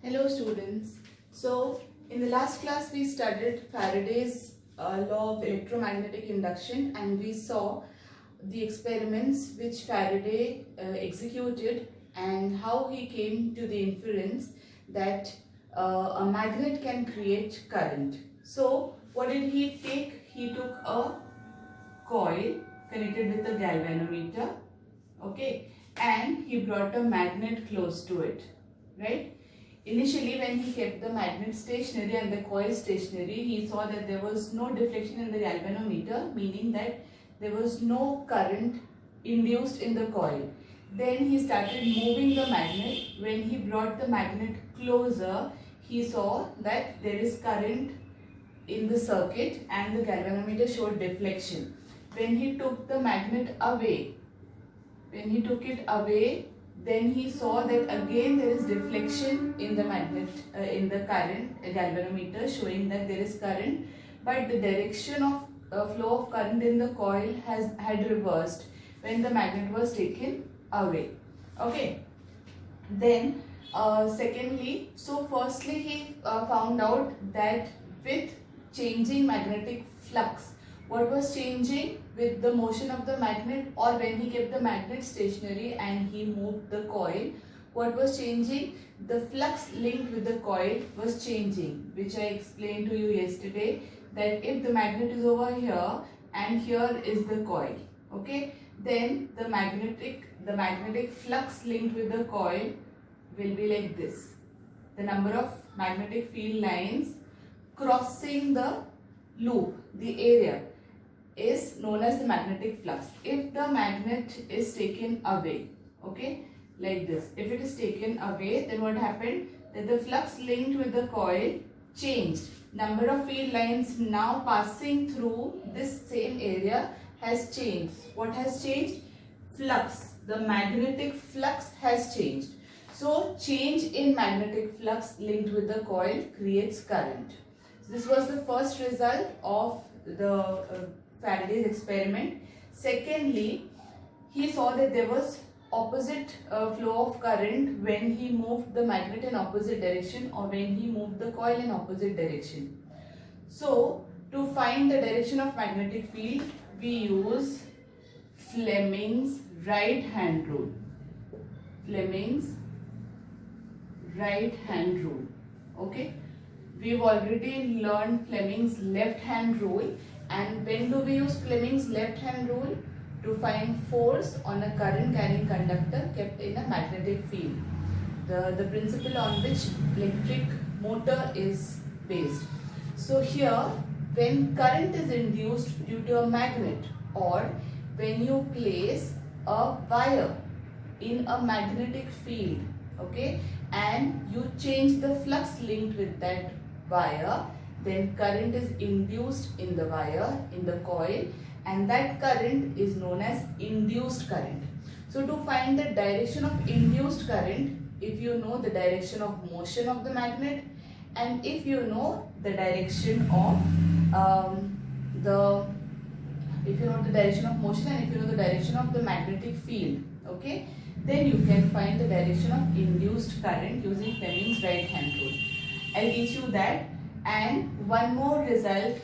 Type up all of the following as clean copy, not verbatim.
Hello students. So in the last class we studied Faraday's law of electromagnetic induction, and we saw the experiments which Faraday executed and how he came to the inference that a magnet can create current. So what did he take? He took a coil connected with a galvanometer, okay, and he brought a magnet close to it, right? Initially, when he kept the magnet stationary and the coil stationary, he saw that there was no deflection in the galvanometer, meaning that there was no current induced in the coil. Then he started moving the magnet. When he brought the magnet closer, he saw that there is current in the circuit and the galvanometer showed deflection. When he took the magnet away, then he saw that again there is deflection in the magnet, in the current galvanometer, showing that there is current, but the direction of flow of current in the coil had reversed when the magnet was taken away. Okay. Then secondly, so firstly he found out that with changing magnetic flux, what was changing with the motion of the magnet, or when he kept the magnet stationary and he moved the coil, what was changing? The flux linked with the coil was changing, which I explained to you yesterday, that if the magnet is over here and here is the coil, okay, then the magnetic flux linked with the coil will be like this. The number of magnetic field lines crossing the loop, the area, is known as the magnetic flux. If the magnet is taken away, okay, like this, if it is taken away, then what happened? That the flux linked with the coil changed. Number of field lines now passing through this same area has changed. What has changed? Flux. The magnetic flux has changed. So change in magnetic flux linked with the coil creates current. This was the first result of the Faraday's experiment. Secondly, he saw that there was opposite flow of current when he moved the magnet in opposite direction or when he moved the coil in opposite direction. So, to find the direction of magnetic field, we use Fleming's right hand rule. Fleming's right hand rule. Okay. We've already learned Fleming's left hand rule. And when do we use Fleming's left hand rule? To find force on a current carrying conductor kept in a magnetic field. The principle on which electric motor is based. So here, when current is induced due to a magnet, or when you place a wire in a magnetic field, okay, and you change the flux linked with that wire, then current is induced in the wire, in the coil, and that current is known as induced current. So to find the direction of induced current, if you know the direction of motion of the magnet, and if you know the direction of if you know the direction of motion and if you know the direction of the magnetic field, okay, then you can find the direction of induced current using Fleming's right hand rule. I'll teach you that. And one more result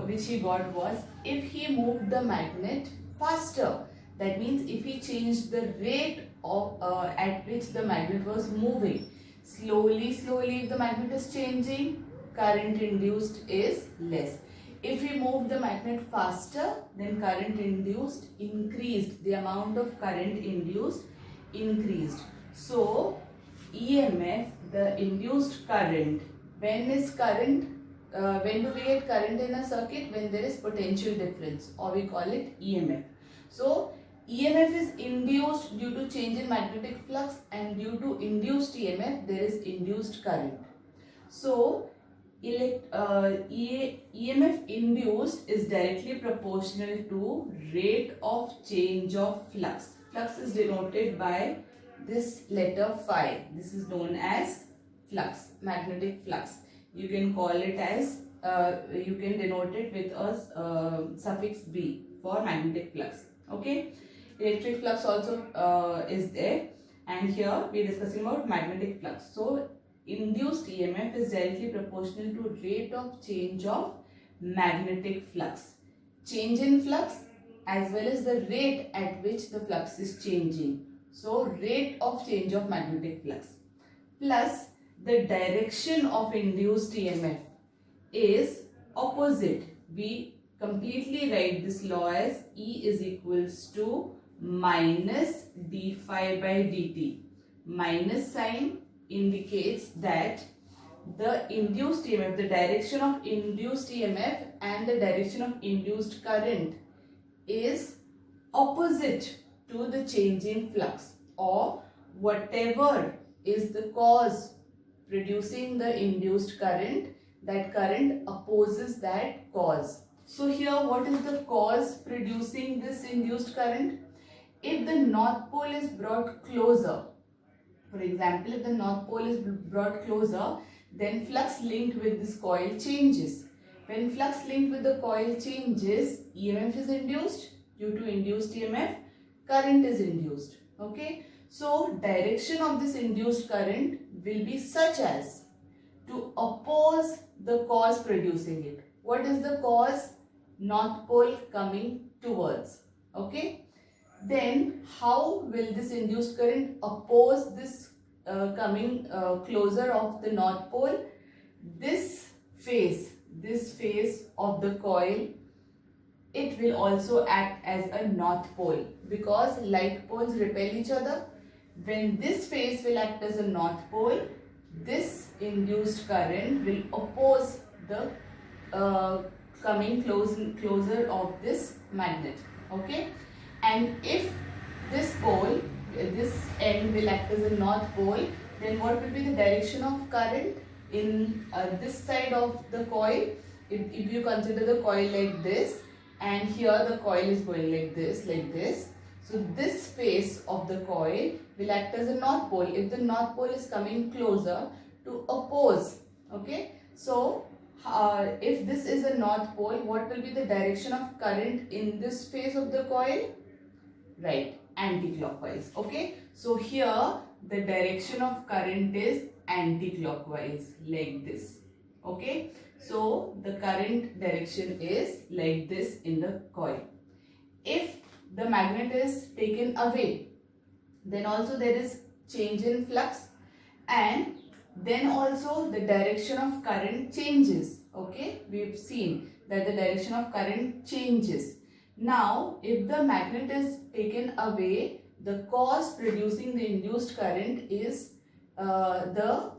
which he got was, if he moved the magnet faster, that means if he changed the rate of at which the magnet was moving, slowly if the magnet is changing, current induced is less. If he moved the magnet faster, then current induced increased, the amount of current induced increased. So EMF, the induced current, when do we get current in a circuit? When there is potential difference, or we call it EMF. So EMF is induced due to change in magnetic flux, and due to induced EMF there is induced current. So EMF induced is directly proportional to rate of change of flux. Flux is denoted by this letter phi. This is known as flux, magnetic flux. You can call it as, you can denote it with a suffix B for magnetic flux. Okay. Electric flux also is there, and here we are discussing about magnetic flux. So induced EMF is directly proportional to rate of change of magnetic flux. Change in flux as well as the rate at which the flux is changing. So rate of change of magnetic flux plus the direction of induced EMF is opposite. We completely write this law as E is equals to minus d phi by dt. Minus sign indicates that the induced EMF, the direction of induced EMF and the direction of induced current is opposite to the changing flux, or whatever is the cause producing the induced current, that current opposes that cause. So here what is the cause producing this induced current? If the north pole is brought closer, for example, if the north pole is brought closer, then flux linked with this coil changes. When flux linked with the coil changes, EMF is induced. Due to induced EMF, current is induced. Okay. So direction of this induced current will be such as to oppose the cause producing it. What is the cause? North pole coming towards. Okay. Then how will this induced current oppose this coming closer of the north pole? This face of the coil, it will also act as a north pole because like poles repel each other. When this face will act as a north pole, this induced current will oppose the coming closer of this magnet. Okay. And if this pole, this end will act as a north pole, then what will be the direction of current in this side of the coil? If you consider the coil like this, and here the coil is going like this. So this face of the coil will act as a north pole if the north pole is coming closer to oppose. Okay. So if this is a north pole, what will be the direction of current in this face of the coil? Right, anti-clockwise. Okay. So here the direction of current is anti-clockwise like this. Okay. So the current direction is like this in the coil. If the magnet is taken away, then also there is change in flux, and then also the direction of current changes. Okay, we've seen that the direction of current changes. Now if the magnet is taken away, the cause producing the induced current is the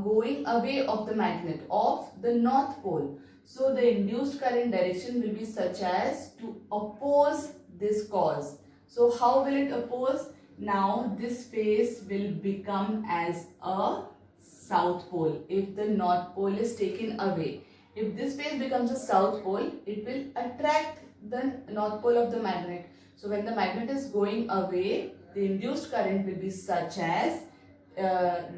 going away of the magnet of the north pole. So the induced current direction will be such as to oppose this cause. So how will it oppose? Now this face will become as a south pole if the north pole is taken away. If this face becomes a south pole, it will attract the north pole of the magnet. So when the magnet is going away, the induced current will be such as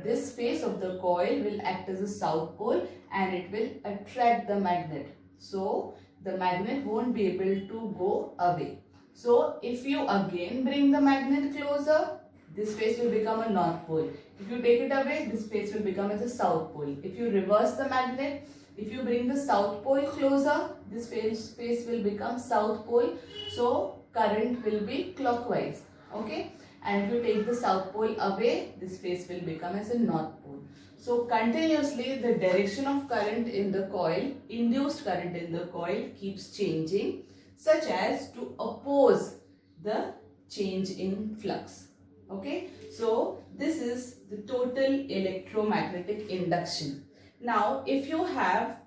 this face of the coil will act as a south pole and it will attract the magnet. So the magnet won't be able to go away. So if you again bring the magnet closer, this face will become a north pole. If you take it away, this face will become as a south pole. If you reverse the magnet, if you bring the south pole closer, this face will become south pole. So current will be clockwise. Okay. And if you take the south pole away, this face will become as a north pole. So continuously the direction of current in the coil, induced current in the coil keeps changing such as to oppose the change in flux. Okay. So this is the total electromagnetic induction. Now if you have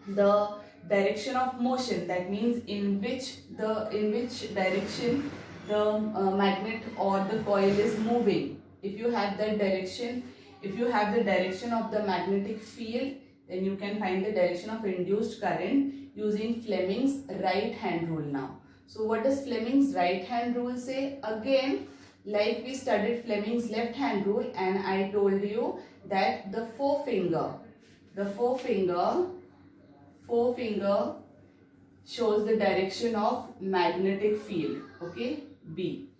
the direction of motion, that means in which direction the magnet or the coil is moving. If you have that direction, if you have the direction of the magnetic field, then you can find the direction of induced current using Fleming's right hand rule now. So what does Fleming's right hand rule say? Again, like we studied Fleming's left hand rule, and I told you that the forefinger shows the direction of magnetic field. Okay, B,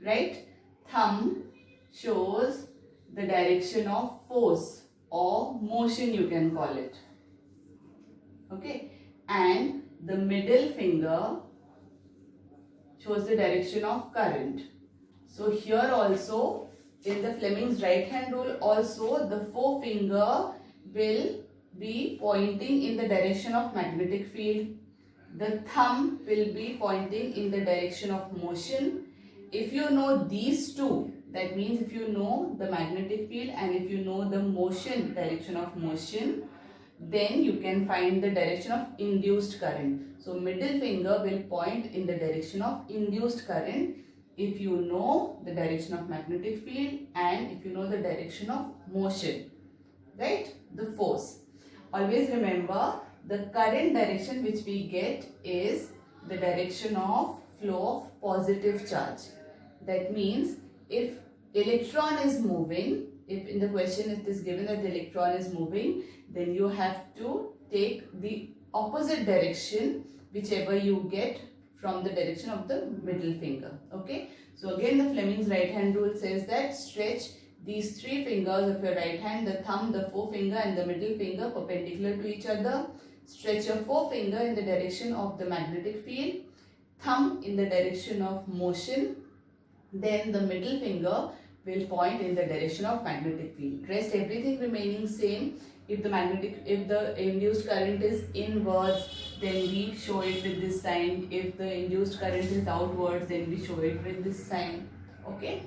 right? Thumb shows the direction of force or motion, you can call it. Okay, and the middle finger shows the direction of current. So here also, in the Fleming's right hand rule also, the forefinger will be pointing in the direction of magnetic field. The thumb will be pointing in the direction of motion. If you know these two, that means if you know the magnetic field and if you know the motion, direction of motion, then you can find the direction of induced current. So middle finger will point in the direction of induced current if you know the direction of magnetic field and if you know the direction of motion, right? The force. Always remember, the current direction which we get is the direction of flow of positive charge. That means if electron is moving, if in the question it is given that the electron is moving, then you have to take the opposite direction whichever you get from the direction of the middle finger. Okay, so again the Fleming's right hand rule says that stretch these three fingers of your right hand, the thumb, the forefinger and the middle finger perpendicular to each other. Stretch your forefinger in the direction of the magnetic field, thumb in the direction of motion, then the middle finger will point in the direction of magnetic field. Rest everything remaining same. If the induced current is inwards, then we show it with this sign. If the induced current is outwards, then we show it with this sign. Okay.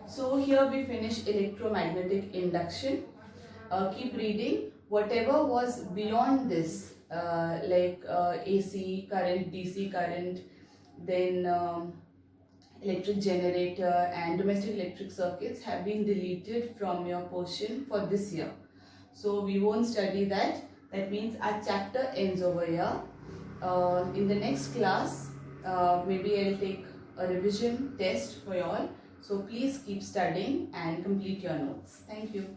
So here we finish electromagnetic induction. Keep reading. Whatever was beyond this, like AC current, DC current, then electric generator and domestic electric circuits have been deleted from your portion for this year. So we won't study that. That means our chapter ends over here. In the next class, maybe I'll take a revision test for you all. So please keep studying and complete your notes. Thank you.